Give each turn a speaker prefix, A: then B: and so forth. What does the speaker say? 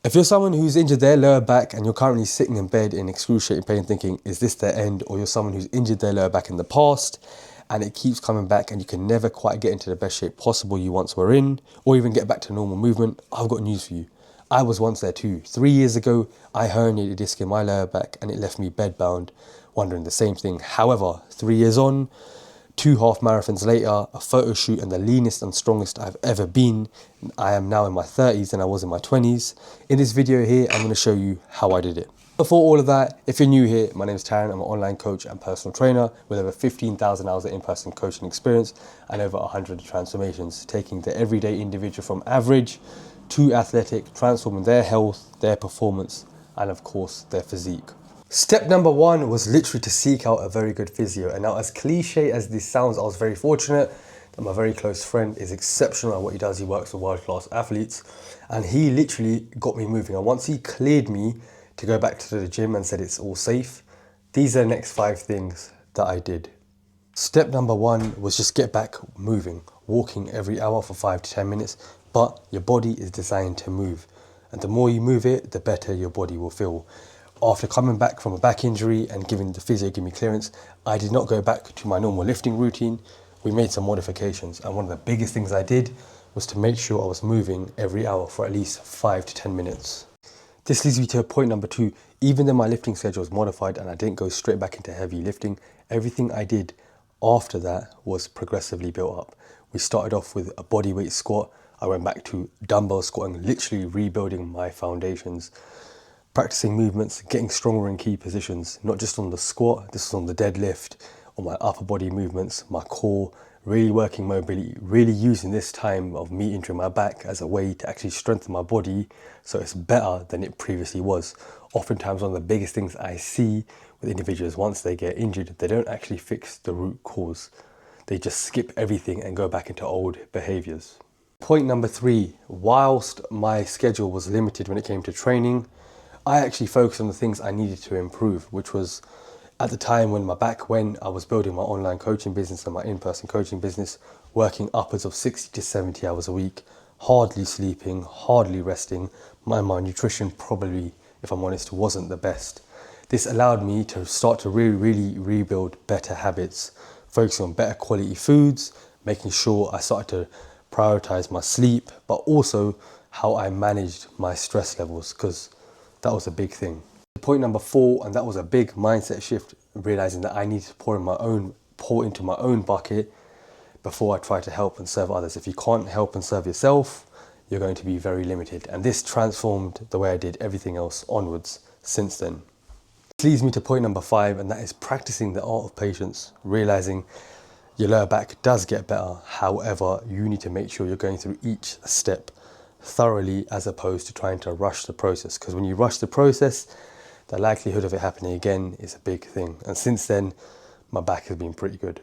A: If you're someone who's injured their lower back and you're currently sitting in bed in excruciating pain thinking, is this their end? Or you're someone who's injured their lower back in the past and it keeps coming back and you can never quite get into the best shape possible you once were in, or even get back to normal movement, I've got news for you. I was once there too. 3 years ago, I herniated a disc in my lower back and it left me bedbound, wondering the same thing. However, 3 years on, 2 half marathons later, a photo shoot and the leanest and strongest I've ever been. I am now in my 30s and I was in my 20s. In this video here, I'm going to show you how I did it. Before all of that, if you're new here, my name is Taryn. I'm an online coach and personal trainer with over 15,000 hours of in-person coaching experience and over 100 transformations, taking the everyday individual from average to athletic, transforming their health, their performance, and of course, their physique. Step number 1 was literally to seek out a very good physio. And now, as cliche as this sounds, I was very fortunate that my very close friend is exceptional at what he does. He works with world-class athletes and he literally got me moving. And once he cleared me to go back to the gym and said it's all safe, these are the next 5 things that I did. Step number 1 was just get back moving, walking every hour for 5 to 10 minutes, but your body is designed to move. And the more you move it, the better your body will feel. After coming back from a back injury and giving the physio give me clearance, I did not go back to my normal lifting routine. We made some modifications, and one of the biggest things I did was to make sure I was moving every hour for at least 5 to 10 minutes. This leads me to point number 2. Even though my lifting schedule was modified and I didn't go straight back into heavy lifting, everything I did after that was progressively built up. We started off with a bodyweight squat. I went back to dumbbell squatting, literally rebuilding my foundations. Practicing movements, getting stronger in key positions, not just on the squat, this is on the deadlift, on my upper body movements, my core, really working mobility, really using this time of me injuring my back as a way to actually strengthen my body so it's better than it previously was. Oftentimes one of the biggest things I see with individuals once they get injured, they don't actually fix the root cause. They just skip everything and go back into old behaviors. Point number 3, whilst my schedule was limited when it came to training, I actually focused on the things I needed to improve, which was at the time when I was building my online coaching business and my in-person coaching business, working upwards of 60 to 70 hours a week, hardly sleeping, hardly resting. My nutrition probably, if I'm honest, wasn't the best. This allowed me to start to really rebuild better habits, focusing on better quality foods, making sure I started to prioritize my sleep, but also how I managed my stress levels, because that was a big thing. Point number 4, and that was a big mindset shift, realizing that I need to pour into my own bucket before I try to help and serve others. If you can't help and serve yourself, you're going to be very limited. And this transformed the way I did everything else onwards since then. This leads me to point number 5, and that is practicing the art of patience, realizing your lower back does get better. However, you need to make sure you're going through each step thoroughly as opposed to trying to rush the process, because when you rush the process, the likelihood of it happening again is a big thing. And since then, my back has been pretty good.